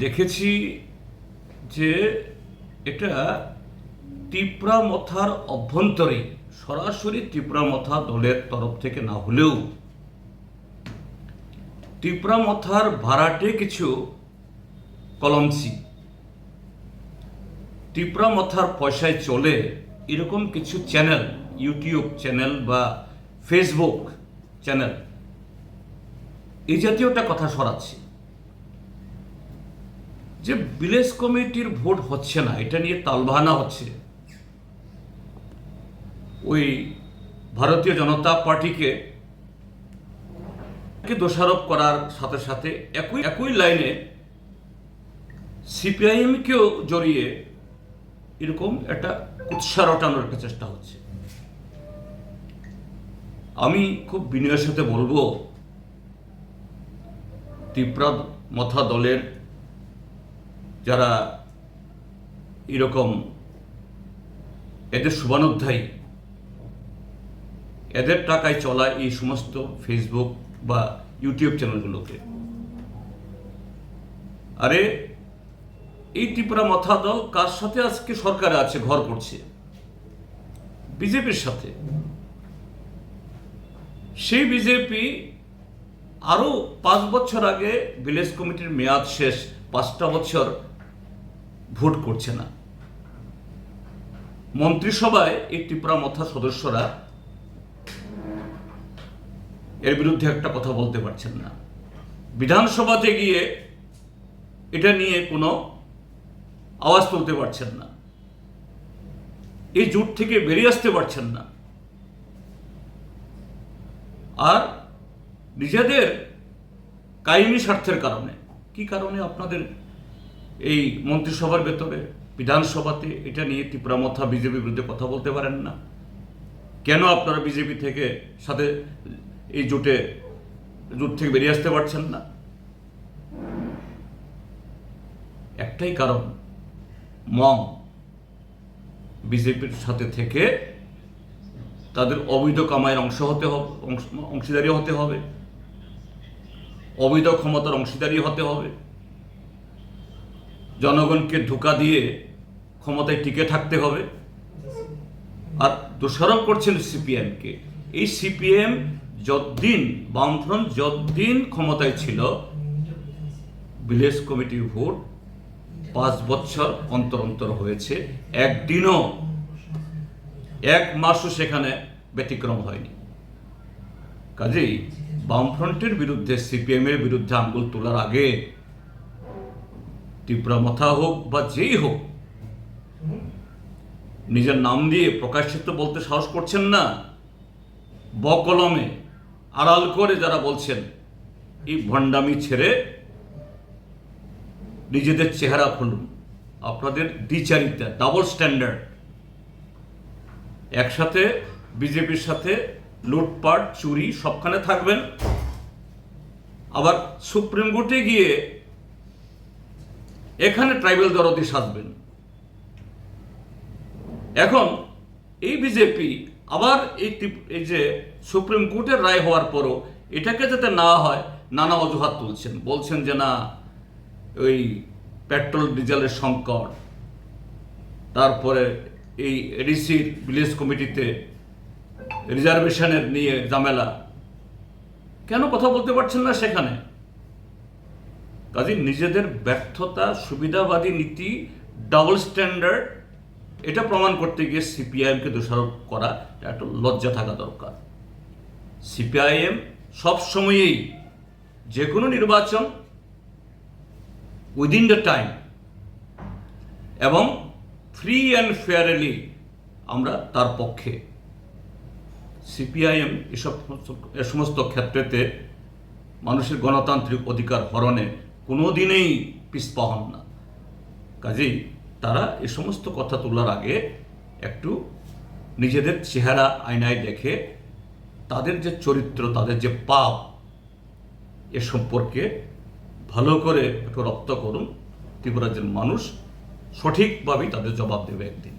দেখেছি যে এটা তিপ্রামথার অভ্যন্তরে সরাসরি তিপ্রামথা দলের তরফ থেকে না হলেও তিপ্রামথার ভাড়াটে কিছু কলমসি তিপ্রামথার পয়সায় চলে এরকম কিছু চ্যানেল, ইউটিউব চ্যানেল বা ফেসবুক চ্যানেল এই জাতীয়টা কথা সরাচ্ছে যে ভিলেজ কমিটির ভোট হচ্ছে না, এটা নিয়ে তালবাহানা হচ্ছে। ওই ভারতীয় জনতা পার্টিকে দোষারোপ করার সাথে সাথে একই লাইনে সিপিআইএমকেও জড়িয়ে এরকম একটা উৎসাহ রটানোর একটা চেষ্টা হচ্ছে। আমি খুব বিনয়ের সাথে বলবো, তিপ্রামথা দলের যারা এরকম এদের শুভানুধ্যায়ী, এদের টাকায় চলা এই সমস্ত ফেসবুক বা ইউটিউব চ্যানেলগুলোকে, আরে এই তিপ্রামথা দল কার সাথে আজকে সরকারে আছে, ঘর করছে? বিজেপির সাথে। সেই বিজেপি আরো 5 বছর আগে ভিলেজ কমিটির মেয়াদ শেষ, 5টা বছর ভোট করছে না। মন্ত্রিসভায় এই তিপ্রামথা সদস্যরা এর বিরুদ্ধে একটা কথা বলতে পারছেন না। বিধানসভাতে গিয়ে এটা নিয়ে কোনো আওয়াজ তুলতে পারছেন না। এই জোট থেকে বেরিয়ে আসতে পারছেন না। আর নিজেদের কায়েমি স্বার্থের কারণে, কি কারণে আপনাদের এই মন্ত্রিসভার ভেতরে বিধানসভাতে এটা নিয়ে তিপ্রামথা বিজেপির বিরুদ্ধে কথা বলতে পারেন না? কেন আপনারা বিজেপি থেকে সাথে এই জোট থেকে বেরিয়ে আসতে পারছেন না? একটাই কারণ, মং বিজেপির সাথে থেকে তাদের অবৈধ কামাইয়ের অংশীদারি হতে হবে, অবৈধ ক্ষমতার অংশীদারি হতে হবে, জনগণকে ধোঁকা দিয়ে ক্ষমতায় টিকে থাকতে হবে। আর দোষারোপ করছেন সিপিএমকে। এই সিপিএম যতদিন, বামফ্রন্ট যতদিন ক্ষমতায় ছিল, ভিলেজ কমিটির ভোট 5 বছর অন্তর অন্তর হয়েছে, একদিনও, 1 মাসও সেখানে ব্যতিক্রম হয়নি। কাজেই বামফ্রন্টের বিরুদ্ধে, সিপিএম এর বিরুদ্ধে আঙ্গুল তোলার আগে তিপ্রামথা হোক বা যেই হোক, নিজের নাম দিয়ে প্রকাশ্যে বলতে সাহস করছেন না, বকলমে আড়াল করে যারা বলছেন, এই ভণ্ডামি ছেড়ে নিজেদের চেহারা খুলুন। আপনাদের দ্বিচারিতা, ডাবল স্ট্যান্ডার্ড, একসাথে বিজেপির সাথে লুটপাট, চুরি সবখানে থাকবেন, আবার সুপ্রিম কোর্টে গিয়ে এখানে ট্রাইবাল দরদি সাজবেন। এখন এই বিজেপি আবার এই যে সুপ্রিম কোর্টের রায় হওয়ার পরও এটাকে যাতে না হয় নানা অজুহাত তুলছেন, বলছেন যে না, ওই পেট্রোল ডিজেলের সংকট, তারপরে এই এডিসির ভিলেজ কমিটিতে রিজার্ভেশনের নিয়ে ঝামেলা, কেন কথা বলতে পারছেন না সেখানে? কাজে নিজেদের ব্যর্থতা, সুবিধাবাদী নীতি, ডাবল স্ট্যান্ডার্ড, এটা প্রমাণ করতে গিয়ে সিপিআইএমকে দোষারোপ করা একটা লজ্জা থাকা দরকার। সিপিআইএম সবসময়েই যে কোনো নির্বাচন উইদিন দ্য টাইম এবং ফ্রি অ্যান্ড ফেয়ারলি, আমরা তার পক্ষে। সিপিআইএম এ সমস্ত ক্ষেত্রেতে মানুষের গণতান্ত্রিক অধিকার হরণে কোনোদিনই পিছপা হন না। কাজেই তারা এ সমস্ত কথা তোলার আগে একটু নিজেদের চেহারা আয়নায় দেখে তাদের যে চরিত্র, তাদের যে পাপ, এ সম্পর্কে ভালো করে একটু রপ্ত করুন। ত্রিপুরাজ্যের মানুষ সঠিকভাবেই তাদের জবাব দেবে একদিন।